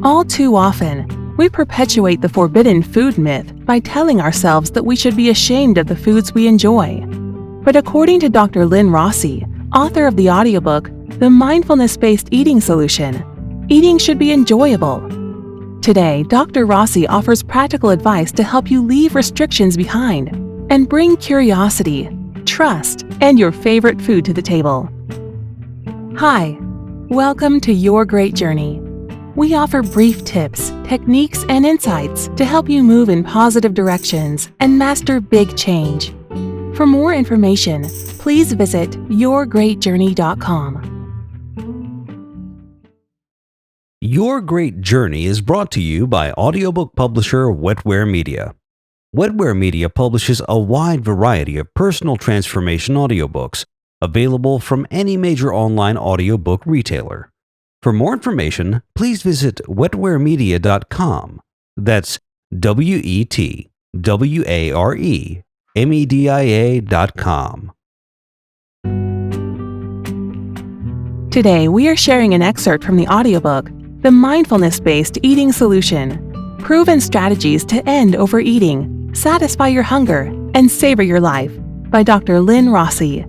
All too often, we perpetuate the forbidden food myth by telling ourselves that we should be ashamed of the foods we enjoy. But according to Dr. Lynn Rossy, author of the audiobook, The Mindfulness-Based Eating Solution, eating should be enjoyable. Today, Dr. Rossy offers practical advice to help you leave restrictions behind and bring curiosity, trust, and your favorite food to the table. Hi, welcome to Your Great Journey. We offer brief tips, techniques, and insights to help you move in positive directions and master big change. For more information, please visit yourgreatjourney.com. Your Great Journey is brought to you by audiobook publisher Wetware Media. Wetware Media publishes a wide variety of personal transformation audiobooks available from any major online audiobook retailer. For more information, please visit wetwaremedia.com. That's wetwaremedia.com. Today, we are sharing an excerpt from the audiobook, The Mindfulness-Based Eating Solution, Proven Strategies to End Overeating, Satisfy Your Hunger, and Savor Your Life, by Dr. Lynn Rossy.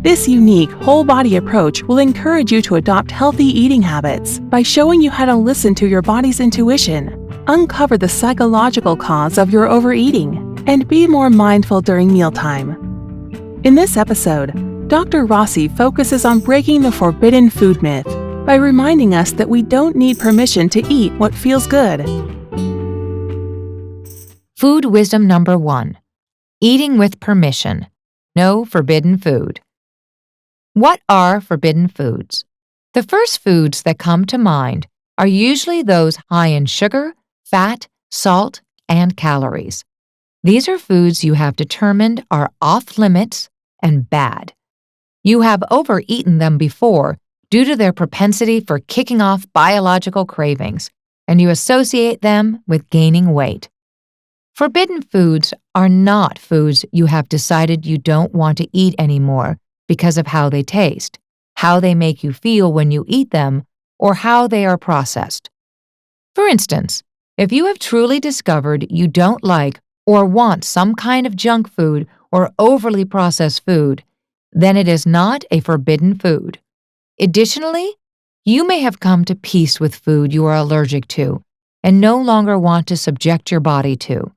This unique, whole-body approach will encourage you to adopt healthy eating habits by showing you how to listen to your body's intuition, uncover the psychological cause of your overeating, and be more mindful during mealtime. In this episode, Dr. Rossy focuses on breaking the forbidden food myth by reminding us that we don't need permission to eat what feels good. Food wisdom number 1. Eating with permission. No forbidden food. What are forbidden foods? The first foods that come to mind are usually those high in sugar, fat, salt, and calories. These are foods you have determined are off limits and bad. You have overeaten them before due to their propensity for kicking off biological cravings, and you associate them with gaining weight. Forbidden foods are not foods you have decided you don't want to eat anymore because of how they taste, how they make you feel when you eat them, or how they are processed. For instance, if you have truly discovered you don't like or want some kind of junk food or overly processed food, then it is not a forbidden food. Additionally, you may have come to peace with food you are allergic to and no longer want to subject your body to.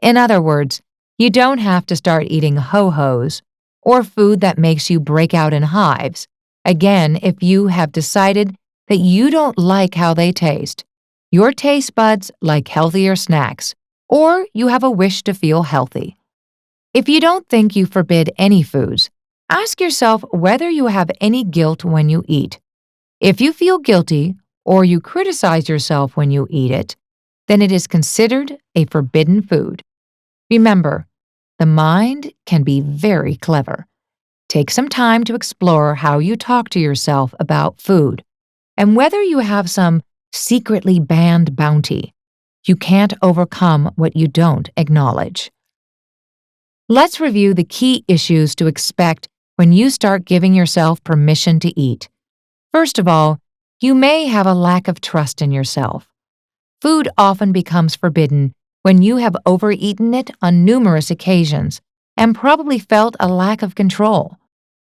In other words, you don't have to start eating ho-hos or food that makes you break out in hives, again, if you have decided that you don't like how they taste. Your taste buds like healthier snacks, or you have a wish to feel healthy. If you don't think you forbid any foods, ask yourself whether you have any guilt when you eat. If you feel guilty, or you criticize yourself when you eat it, then it is considered a forbidden food. Remember, the mind can be very clever. Take some time to explore how you talk to yourself about food and whether you have some secretly banned bounty. You can't overcome what you don't acknowledge. Let's review the key issues to expect when you start giving yourself permission to eat. First of all, you may have a lack of trust in yourself. Food often becomes forbidden when you have overeaten it on numerous occasions and probably felt a lack of control.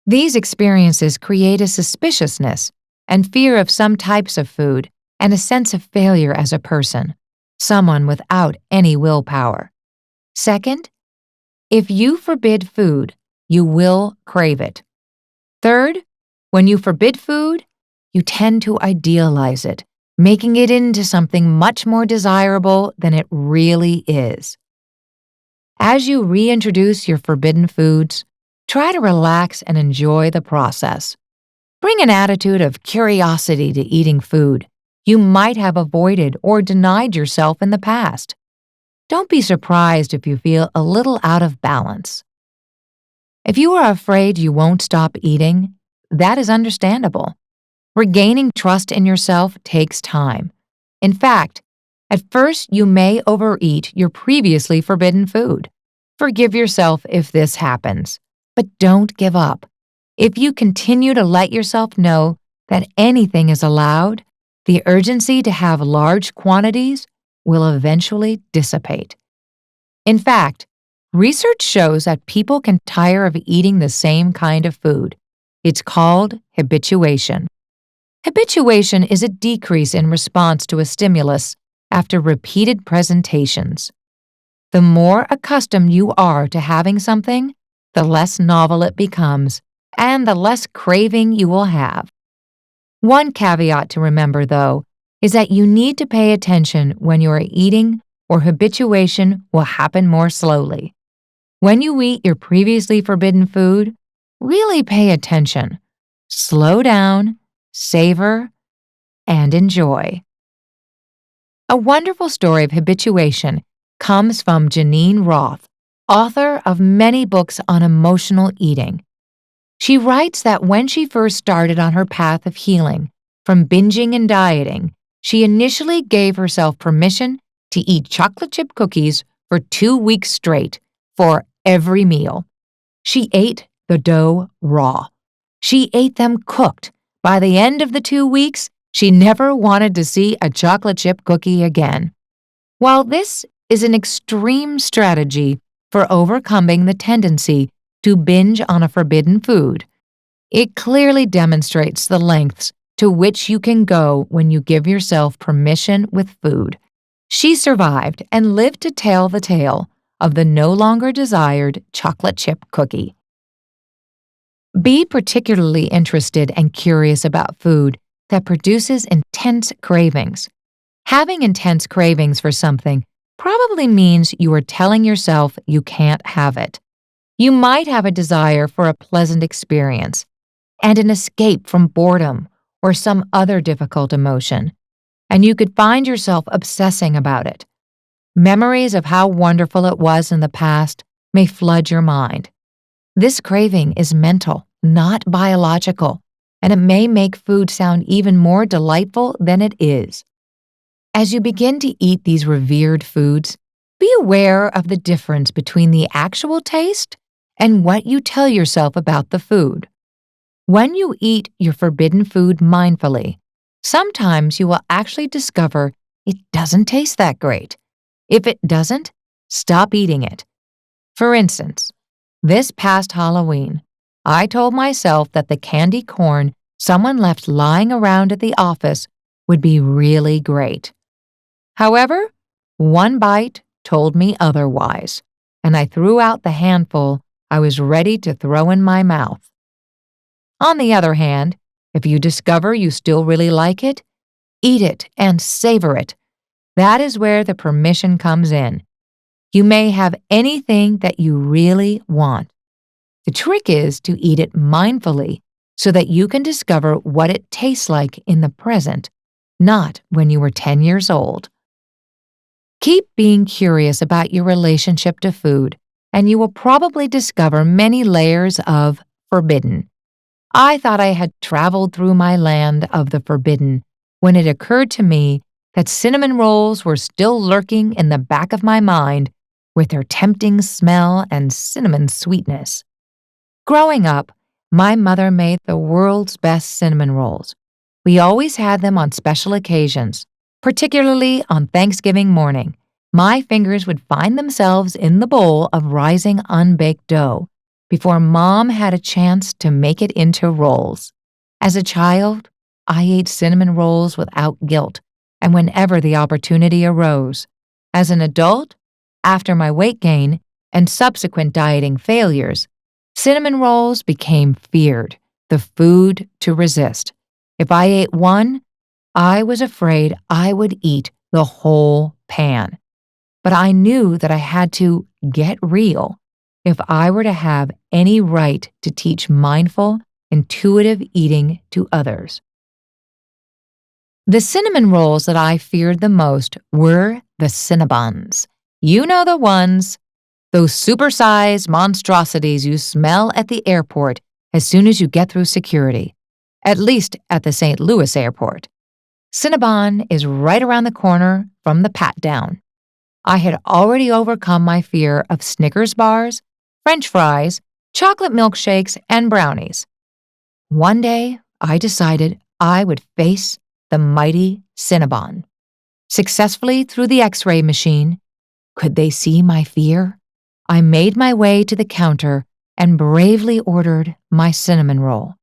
These experiences create a suspiciousness and fear of some types of food and a sense of failure as a person, someone without any willpower. Second, if you forbid food, you will crave it. Third, when you forbid food, you tend to idealize it, making it into something much more desirable than it really is. As you reintroduce your forbidden foods, try to relax and enjoy the process. Bring an attitude of curiosity to eating food you might have avoided or denied yourself in the past. Don't be surprised if you feel a little out of balance. If you are afraid you won't stop eating, that is understandable. Regaining trust in yourself takes time. In fact, at first you may overeat your previously forbidden food. Forgive yourself if this happens, but don't give up. If you continue to let yourself know that anything is allowed, The urgency to have large quantities will eventually dissipate. In fact, research shows that people can tire of eating the same kind of food. It's called habituation. Habituation is a decrease in response to a stimulus after repeated presentations. The more accustomed you are to having something, the less novel it becomes, and the less craving you will have. One caveat to remember, though, is that you need to pay attention when you are eating, or habituation will happen more slowly. When you eat your previously forbidden food, really pay attention. Slow down, savor, and enjoy. A wonderful story of habituation comes from Janine Roth, author of many books on emotional eating. She writes that when she first started on her path of healing from binging and dieting, she initially gave herself permission to eat chocolate chip cookies for 2 weeks straight for every meal. She ate the dough raw. She ate them cooked. By the end of the 2 weeks, she never wanted to see a chocolate chip cookie again. While this is an extreme strategy for overcoming the tendency to binge on a forbidden food, it clearly demonstrates the lengths to which you can go when you give yourself permission with food. She survived and lived to tell the tale of the no longer desired chocolate chip cookie. Be particularly interested and curious about food that produces intense cravings. Having intense cravings for something probably means you are telling yourself you can't have it. You might have a desire for a pleasant experience and an escape from boredom or some other difficult emotion, and you could find yourself obsessing about it. Memories of how wonderful it was in the past may flood your mind. This craving is mental, not biological, and it may make food sound even more delightful than it is. As you begin to eat these revered foods, be aware of the difference between the actual taste and what you tell yourself about the food. When you eat your forbidden food mindfully, sometimes you will actually discover it doesn't taste that great. If it doesn't, stop eating it. For instance, this past Halloween, I told myself that the candy corn someone left lying around at the office would be really great. However, one bite told me otherwise, and I threw out the handful I was ready to throw in my mouth. On the other hand, if you discover you still really like it, eat it and savor it. That is where the permission comes in. You may have anything that you really want. The trick is to eat it mindfully so that you can discover what it tastes like in the present, not when you were 10 years old. Keep being curious about your relationship to food, and you will probably discover many layers of forbidden. I thought I had traveled through my land of the forbidden when it occurred to me that cinnamon rolls were still lurking in the back of my mind with their tempting smell and cinnamon sweetness. Growing up, my mother made the world's best cinnamon rolls. We always had them on special occasions, particularly on Thanksgiving morning. My fingers would find themselves in the bowl of rising unbaked dough before Mom had a chance to make it into rolls. As a child, I ate cinnamon rolls without guilt and whenever the opportunity arose. As an adult, after my weight gain and subsequent dieting failures, cinnamon rolls became feared, the food to resist. If I ate one, I was afraid I would eat the whole pan. But I knew that I had to get real if I were to have any right to teach mindful, intuitive eating to others. The cinnamon rolls that I feared the most were the Cinnabons. You know the ones, those supersized monstrosities you smell at the airport as soon as you get through security, at least at the St. Louis airport. Cinnabon is right around the corner from the pat-down. I had already overcome my fear of Snickers bars, French fries, chocolate milkshakes, and brownies. One day, I decided I would face the mighty Cinnabon. Successfully through the X-ray machine, could they see my fear? I made my way to the counter and bravely ordered my cinnamon roll.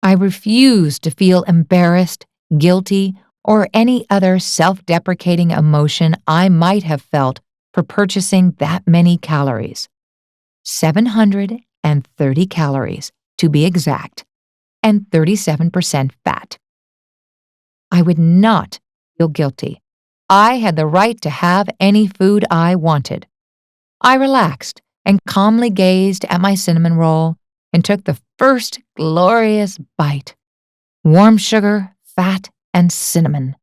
I refused to feel embarrassed, guilty, or any other self-deprecating emotion I might have felt for purchasing that many calories. 730 calories, to be exact, and 37% fat. I would not feel guilty. I had the right to have any food I wanted. I relaxed and calmly gazed at my cinnamon roll and took the first glorious bite. Warm sugar, fat, and cinnamon.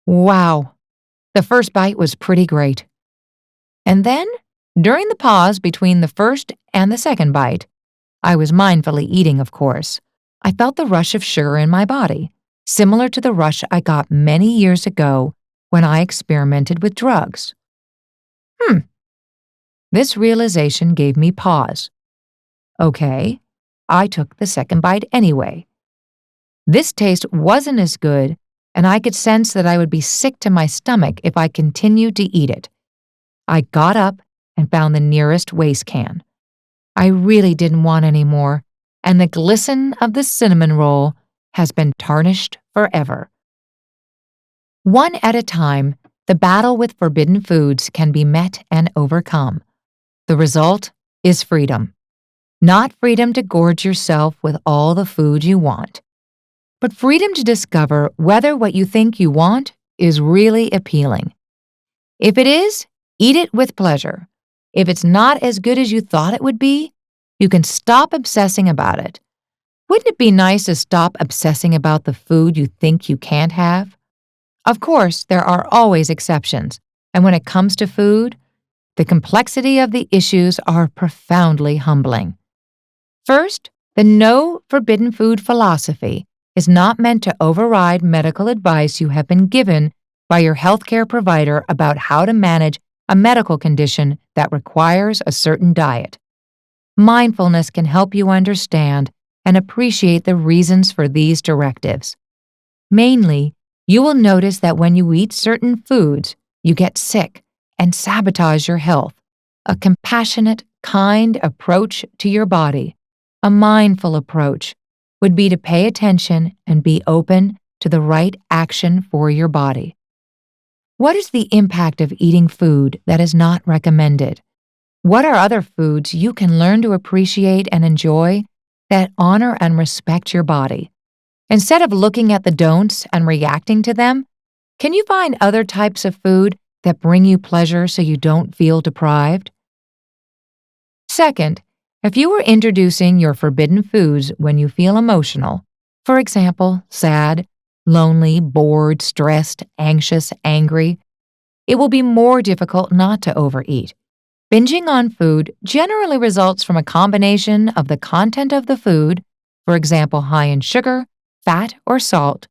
Wow! The first bite was pretty great. And then, during the pause between the first and the second bite, I was mindfully eating, of course, I felt the rush of sugar in my body, similar to the rush I got many years ago when I experimented with drugs. This realization gave me pause. Okay, I took the second bite anyway. This taste wasn't as good, and I could sense that I would be sick to my stomach if I continued to eat it. I got up and found the nearest waste can. I really didn't want any more, and the glisten of the cinnamon roll has been tarnished forever. One at a time, the battle with forbidden foods can be met and overcome. The result is freedom. Not freedom to gorge yourself with all the food you want, but freedom to discover whether what you think you want is really appealing. If it is, eat it with pleasure. If it's not as good as you thought it would be, you can stop obsessing about it. Wouldn't it be nice to stop obsessing about the food you think you can't have? Of course, there are always exceptions, and when it comes to food, the complexity of the issues are profoundly humbling. First, the no forbidden food philosophy is not meant to override medical advice you have been given by your healthcare provider about how to manage a medical condition that requires a certain diet. Mindfulness can help you understand and appreciate the reasons for these directives. Mainly, you will notice that when you eat certain foods, you get sick and sabotage your health. A compassionate, kind approach to your body, a mindful approach, would be to pay attention and be open to the right action for your body. What is the impact of eating food that is not recommended? What are other foods you can learn to appreciate and enjoy that honor and respect your body? Instead of looking at the don'ts and reacting to them, can you find other types of food that bring you pleasure so you don't feel deprived? Second, if you were introducing your forbidden foods when you feel emotional, for example, sad, lonely, bored, stressed, anxious, angry, it will be more difficult not to overeat. Binging on food generally results from a combination of the content of the food, for example, high in sugar, fat, or salt,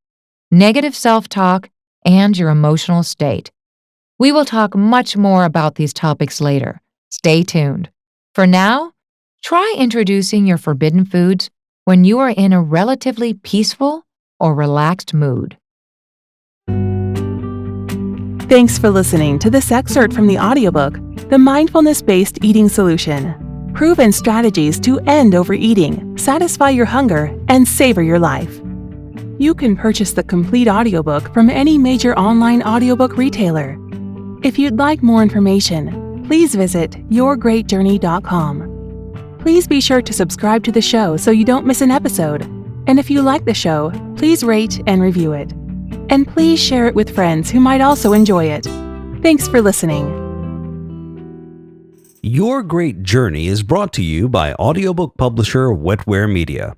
negative self-talk, and your emotional state. We will talk much more about these topics later. Stay tuned. For now, try introducing your forbidden foods when you are in a relatively peaceful or relaxed mood. Thanks for listening to this excerpt from the audiobook, The Mindfulness-Based Eating Solution. Proven strategies to end overeating, satisfy your hunger, and savor your life. You can purchase the complete audiobook from any major online audiobook retailer. If you'd like more information, please visit yourgreatjourney.com. Please be sure to subscribe to the show so you don't miss an episode. And if you like the show, please rate and review it. And please share it with friends who might also enjoy it. Thanks for listening. Your Great Journey is brought to you by audiobook publisher Wetware Media.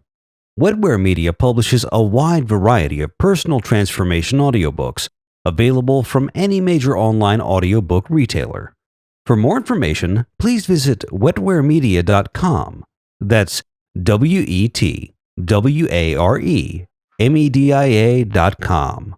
Wetware Media publishes a wide variety of personal transformation audiobooks available from any major online audiobook retailer. For more information, please visit wetwaremedia.com. That's WETWAREMEDIA.com.